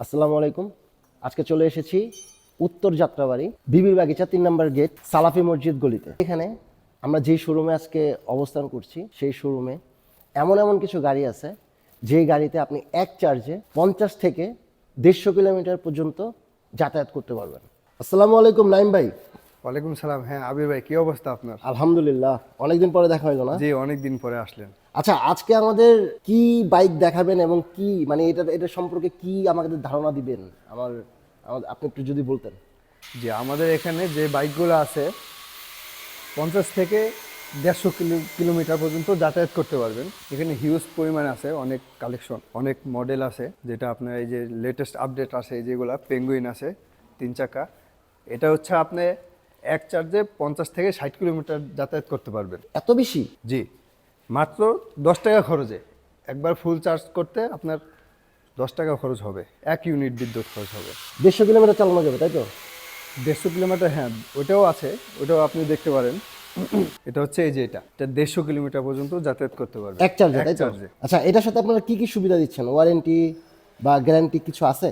আসসালামু আলাইকুম। আজকে চলে এসেছি উত্তর যাত্রাবাড়ি বিবির বাগিচা ৩ নম্বর গেট সালাফি মসজিদ গলিতে। এখানে আমরা যেই শোরুমে আজকে অবস্থান করছি সেই শোরুমে এমন এমন কিছু গাড়ি আছে যেই গাড়িতে আপনি এক চার্জে 50 থেকে 150 কিলোমিটার পর্যন্ত যাতায়াত করতে পারবেন। আসসালামু আলাইকুম নাইম ভাই। ওয়ালাইকুম সালাম। হ্যাঁ আবির ভাই, কি অবস্থা আপনার? আলহামদুলিল্লাহ, অনেকদিন পরে দেখা হলো না? জি, অনেক দিন পরে আসলেন। আচ্ছা, আজকে আমাদের কি বাইক দেখাবেন এবং কি মানে এটা সম্পর্কে কি আমাদের ধারণা দিবেন? আপনি একটু যদি বলতেন। জি, আমাদের এখানে যে বাইকগুলো আছে 50 থেকে 150 কিলোমিটার পর্যন্ত যাতায়াত করতে পারবেন। এখানে হিউজ পরিমাণ আছে, অনেক কালেকশন, অনেক মডেল আছে, যেটা আপনার এই যে লেটেস্ট আপডেট আছে যেগুলো পেঙ্গুইন আছে 3 চাকা। এটা হচ্ছে আপনি এক চার্জে 50 থেকে 60 কিলোমিটার যাতায়াত করতে পারবেন। এত বেশি? জি, মাত্র 10 টাকা খরচে একবার ফুল চার্জ করতে আপনার 10 টাকা খরচ হবে, 1 ইউনিট বিদ্যুৎ খরচ হবে। 150 কিলোমিটার চালানো যাবে, তাই তো? 150 কিলোমিটার, হ্যাঁ ওটাও আছে, ওটাও আপনি দেখতে পারেন। এটা হচ্ছে এই যে এটা 150 কিলোমিটার পর্যন্ত যাতায়াত করতে পারবে এক চার্জে, তাই তো? চার্জে। আচ্ছা, এটার সাথে আপনারা কি কি সুবিধা দিচ্ছেন? ওয়ারেন্টি বা গ্যারান্টি কিছু আছে?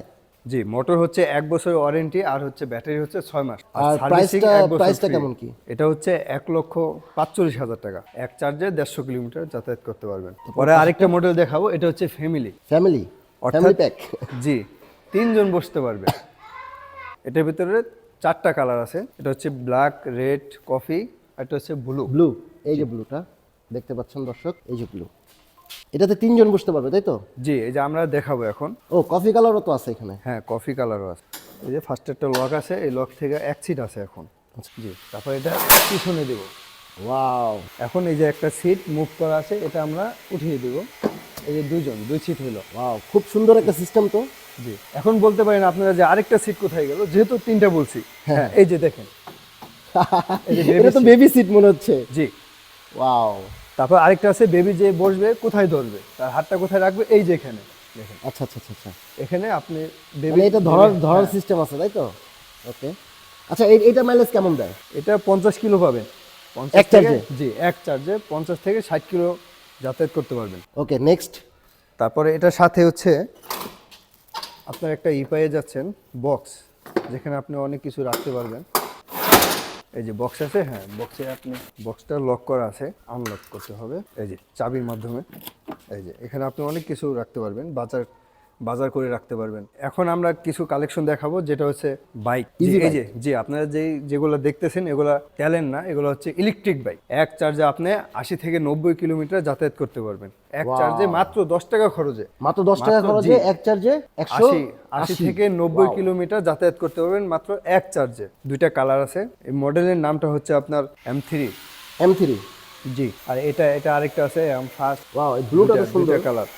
জি, মোটর হচ্ছে 1 বছর ওয়ারেন্টি, আর হচ্ছে ব্যাটারি হচ্ছে 6 মাস, আর সার্ভিসিং 1 বছর প্রাইসটা free। কেমন কি? এটা হচ্ছে 1,45,000 টাকা, এক চার্জে 150 কিলোমিটার যাতায়াত করতে পারবেন। পরে আরেকটা মডেল দেখাবো, এটা হচ্ছে ফ্যামিলি ফ্যামিলি অর্থাৎ প্যাক। জি, 3 জন বসতে পারবে। এটার ভিতরে 4টা কালার আছে, এটা হচ্ছে ব্ল্যাক, রেড, কফি, আর এটা হচ্ছে ব্লু। ব্লু, এই যে ব্লুটা দেখতে পাচ্ছেন দর্শক, এই যে ব্লু, এটাতে 3 জন বসতে পারবে, তাই তো? জি, এই যে আমরা দেখাবো এখন। ও, কফি কালারও তো আছে এখানে। হ্যাঁ, কফি কালারও আছে। এই যে ফার্স্ট একটা লক আছে, এই লক থেকে এক সিট আছে এখন। জি, তারপর এটা পিছনে দেব। ওয়াও, এখন এই যে একটা সিট মুভ করা আছে, এটা আমরা উঠিয়ে দেব। এই যে দুই সিট হলো। ওয়াও, খুব সুন্দর একটা সিস্টেম তো। জি, এখন বলতে পারেন আপনারা যে আরেকটা সিট কোথায় গেল, যেহেতু 3টা বলছি। হ্যাঁ, এই যে দেখেন, এই যে এটা তো বেবি সিট মনে হচ্ছে। জি। ওয়াও, তারপর আরেকটা আছে বেবি, যে বসবে কোথায় ধরবে, তার হাতটা কোথায় রাখবে, এই যে এখানে দেখেন। আচ্ছা আচ্ছা আচ্ছা আচ্ছা, এখানে আপনি মানে এটা ধরার হ্যাঁ, সিস্টেম আছে, তাই তো? ওকে। আচ্ছা, এটা মাইলেজ কেমন দেয়? এটা 50 কিলো পাবেন। 50 এক চার্জে? জি, এক চার্জে 50 থেকে 60 কিলো যাতায়াত করতে পারবেন। ওকে, নেক্সট। তারপরে এটার সাথে হচ্ছে আপনার একটা পেয়ে যাচ্ছেন বক্স, যেখানে আপনি অনেক কিছু রাখতে পারবেন। এই যে বক্স আছে, হ্যাঁ বক্সে আপনি, বক্সটা লক করা আছে, আনলক করতে হবে এই যে চাবির মাধ্যমে। এই যে এখানে আপনি অনেক কিছু রাখতে পারবেন, বাজার করে রাখতে পারবেন। এখন আমরা কিছু কালেকশন দেখাবো, যেটা হচ্ছে বাইক। Easy এই bike। যে জি, আপনারা যেগুলো দেখতেছেন এগুলা ট্যালেন্ট না, এগুলো হচ্ছে ইলেকট্রিক বাইক। এক চার্জে আপনি 80 থেকে 90 কিলোমিটার যাতায়াত করতে পারবেন এক Wow। চার্জে, মাত্র 10 টাকা খরচে। মাত্র 10 টাকা মাত্র, খরচে জি, এক চার্জে 80 থেকে 90 কিলোমিটার যাতায়াত করতে পারবেন মাত্র এক চার্জে। দুইটা কালার আছে, এই মডেলের নামটা হচ্ছে আপনার M3। M3। জি, আর এটা আরেকটা আছে M1। ওয়াও, এই ব্লুটা তো সুন্দর। কালার।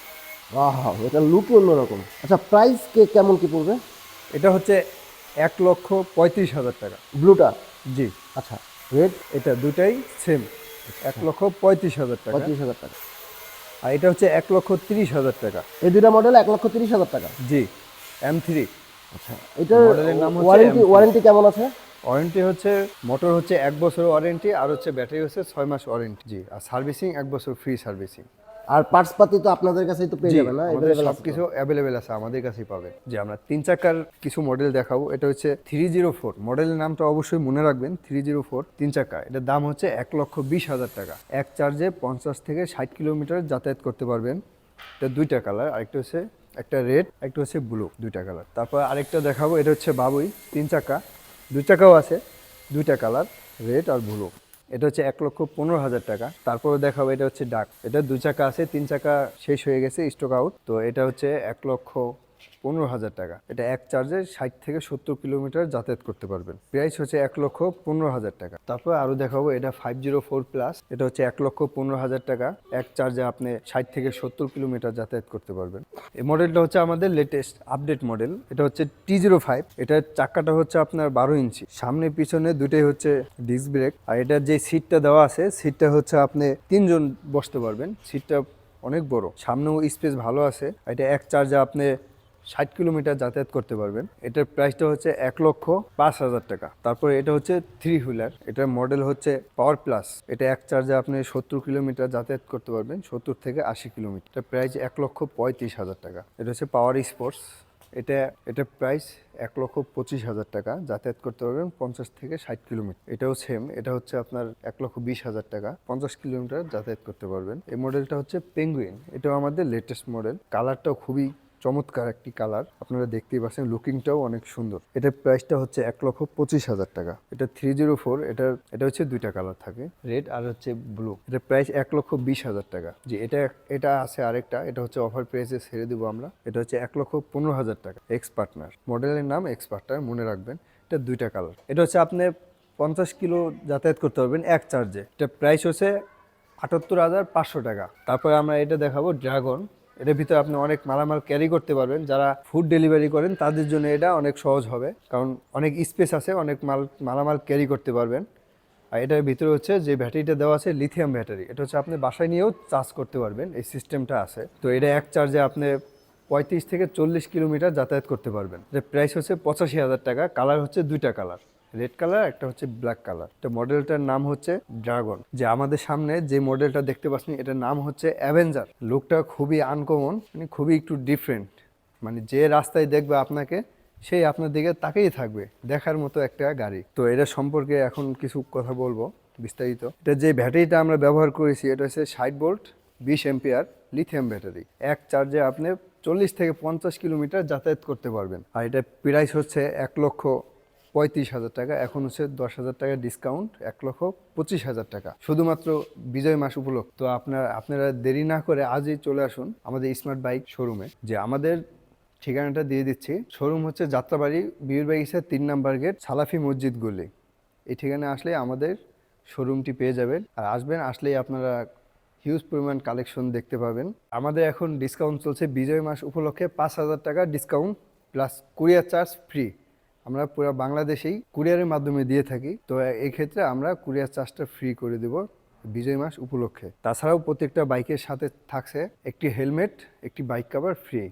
ওয়াও, এটা লুকই অন্যরকম। আচ্ছা, প্রাইস কেমন কি পড়বে? এটা হচ্ছে 1,35,000 টাকা। ব্লুটা? জি। আচ্ছা, রেড? এটা দুটাই সেম, 1,35,000 টাকা। 35,000 টাকা। আর এটা হচ্ছে 1,30,000 টাকা। এই দুইটা মডেল 1,30,000 টাকা। জি, M3। আচ্ছা, এটার মডেলের নাম হচ্ছে ওয়ারেন্টি M3। ওয়ারেন্টি কেমন আছে? ওয়ারেন্টি হচ্ছে, মোটর হচ্ছে 1 বছর ওয়ারেন্টি, আর হচ্ছে ব্যাটারি হচ্ছে 6 মাস ওয়ারেন্টি। জি, আর সার্ভিসিং 1 বছর ফ্রি সার্ভিসিং। আর পার্টস পাতি তো আপনাদের কাছেই তো পেয়ে জি, যাবেন না? আমাদের Available আছে তো? সবকিছু অ্যাভেলেবেল আছে, আমাদের কাছেই পাবেন। যে আমরা 3 চাকার কিছু মডেল দেখাবো, এটা হচ্ছে 304। মডেলের নামটা অবশ্যই মনে রাখবেন, 304 3 চাকা। এটার দাম হচ্ছে 1,20,000 টাকা। এক চার্জে 50 থেকে 60 কিলোমিটার যাতায়াত করতে পারবেন। এটা দুইটা কালার, আরেকটা হচ্ছে একটা রেড, একটা হচ্ছে ব্লু, দুইটা কালার। তারপর আরেকটা দেখাবো, এটা হচ্ছে বাবুই 3 চাকা, 2 চাকাও আছে, দুইটা কালার, রেড আর ব্লু। এটা হচ্ছে 1,15,000 টাকা। তারপরে দেখাবো, এটা হচ্ছে ডাক, এটা 2 চাকা আছে, 3 চাকা শেষ হয়ে গেছে, স্টক আউট। তো এটা হচ্ছে 1,15,000 টাকা। এটা এক চার্জে 60 থেকে 70 কিলোমিটার যাতায়াত করতে পারবেন। প্রাইস হচ্ছে 1,15,000 টাকা। তারপর আরো দেখাবো, এটা 504 প্লাস, এটা হচ্ছে 1,15,000 টাকা। এক চার্জে আপনি 60 থেকে 70 কিলোমিটার যাতায়াত করতে পারবেন। এই মডেলটা হচ্ছে আমাদের লেটেস্ট আপডেট মডেল। এটা হচ্ছে T05। এটার চাকাটা হচ্ছে আপনার 12 ইঞ্চি, সামনে পিছনে দুটোই হচ্ছে ডিস্ক ব্রেক। আর এটার যে সিটটা দেওয়া আছে, সিটটা হচ্ছে আপনি 3 জন বসতে পারবেন। সিটটা অনেক বড়, সামনেও স্পেস ভালো আছে। এটা এক চার্জে আপনি 60 কিলোমিটার যাতায়াত করতে পারবেন। এটার প্রাইসটা হচ্ছে 1,05,000 টাকা। তারপরে এটা হচ্ছে 3 হুইলার, এটার মডেল হচ্ছে পাওয়ার প্লাস। এটা এক চার্জে আপনি 70 কিলোমিটার যাতায়াত করতে পারবেন, 70 থেকে 80 কিলোমিটার। এটার প্রাইস 1,35,000 টাকা। এটা হচ্ছে পাওয়ার স্পোর্টস। এটা এটা প্রাইস 1,25,000 টাকা, যাতায়াত করতে পারবেন 50 থেকে 60 কিলোমিটার। এটাও সেম, এটা হচ্ছে আপনার 1,20,000 টাকা, 50 কিলোমিটার যাতায়াত করতে পারবেন। এই মডেলটা হচ্ছে পেঙ্গুইন, এটাও আমাদের লেটেস্ট মডেল। কালারটাও খুবই চমৎকার একটি কালার, আপনারা দেখতেই পাচ্ছেন, লুকিংটাও অনেক সুন্দর। এটার প্রাইসটা হচ্ছে 1,25,000 টাকা। এটা 304, এটা হচ্ছে দুইটা কালার থাকে, রেড আর হচ্ছে ব্লু। এটার প্রাইস 1,20,000 টাকা। যে এটা আছে আরেকটা, এটা হচ্ছে অফার প্রাইসে ছেড়ে দিব আমরা। এটা হচ্ছে 1,15,000 টাকা, এক্স পার্টনার, মডেলের নাম এক্স পার্টনার, মনে রাখবেন। এটা দুইটা কালার। এটা হচ্ছে আপনি 50 কিলো যাতায়াত করতে পারবেন এক চার্জে। এটা প্রাইস হচ্ছে 78,500 টাকা। তারপরে আমরা এটা দেখাবো ড্রাগন। এটার ভিতরে আপনি অনেক মালামাল ক্যারি করতে পারবেন, যারা ফুড ডেলিভারি করেন তাদের জন্য এটা অনেক সহজ হবে, কারণ অনেক স্পেস আছে, অনেক মালামাল ক্যারি করতে পারবেন। আর এটার ভিতরে হচ্ছে যে ব্যাটারিটা দেওয়া আছে লিথিয়াম ব্যাটারি, এটা হচ্ছে আপনি বাসায় নিয়েও চার্জ করতে পারবেন, এই সিস্টেমটা আছে। তো এটা এক চার্জে আপনি 35 থেকে 40 কিলোমিটার যাতায়াত করতে পারবেন। এর প্রাইস হচ্ছে 85,000 টাকা। কালার হচ্ছে দুইটা কালার, রেড কালার, একটা হচ্ছে ব্ল্যাক কালার। তো মডেলটার নাম হচ্ছে ড্রাগন। যে আমাদের সামনে যে মডেলটা দেখতে পাচ্ছেন এটার নাম হচ্ছে অ্যাভেঞ্জার। লুকটা খুবই আনকমন, মানে খুবই একটু ডিফারেন্ট, মানে যে রাস্তায় দেখবে আপনাকে সেই আপনার দিকে তাকেই থাকবে, দেখার মতো একটা গাড়ি। তো এটা সম্পর্কে এখন কিছু কথা বলবো বিস্তারিত। এটা যে ব্যাটারিটা আমরা ব্যবহার করেছি এটা হচ্ছে 60 ভোল্ট 20 এম্পিয়ার লিথিয়াম ব্যাটারি। এক চার্জে আপনি 40 থেকে 50 কিলোমিটার যাতায়াত করতে পারবেন। আর এটা প্রাইস হচ্ছে 1,35,000 টাকা। এখন হচ্ছে 10,000 টাকা ডিসকাউন্ট, 1,25,000 টাকা, শুধুমাত্র বিজয় মাস উপলক্ষে। তো আপনারা দেরি না করে আজই চলে আসুন আমাদের স্মার্ট বাইক শোরুমে। যে আমাদের ঠিকানাটা দিয়ে দিচ্ছি, শোরুম হচ্ছে যাত্রাবাড়ি বিবির বাগিচা 3 নাম্বার গেট, সালাফি মসজিদ গলি। এই ঠিকানায় আসলে আমাদের শোরুমটি পেয়ে যাবেন। আর আসলেই আপনারা হিউজ পরিমাণ কালেকশন দেখতে পাবেন। আমাদের এখন ডিসকাউন্ট চলছে বিজয় মাস উপলক্ষে, 5,000 টাকা discount plus courier charge free. আমরা পুরো বাংলাদেশেই কুরিয়ারের মাধ্যমে দিয়ে থাকি। তো এই ক্ষেত্রে আমরা কুরিয়ার চার্জটা ফ্রি করে দেব বিজয় মাস উপলক্ষে। তাছাড়াও প্রত্যেকটা বাইকের সাথে থাকছে একটি হেলমেট, একটি বাইক কভার ফ্রি।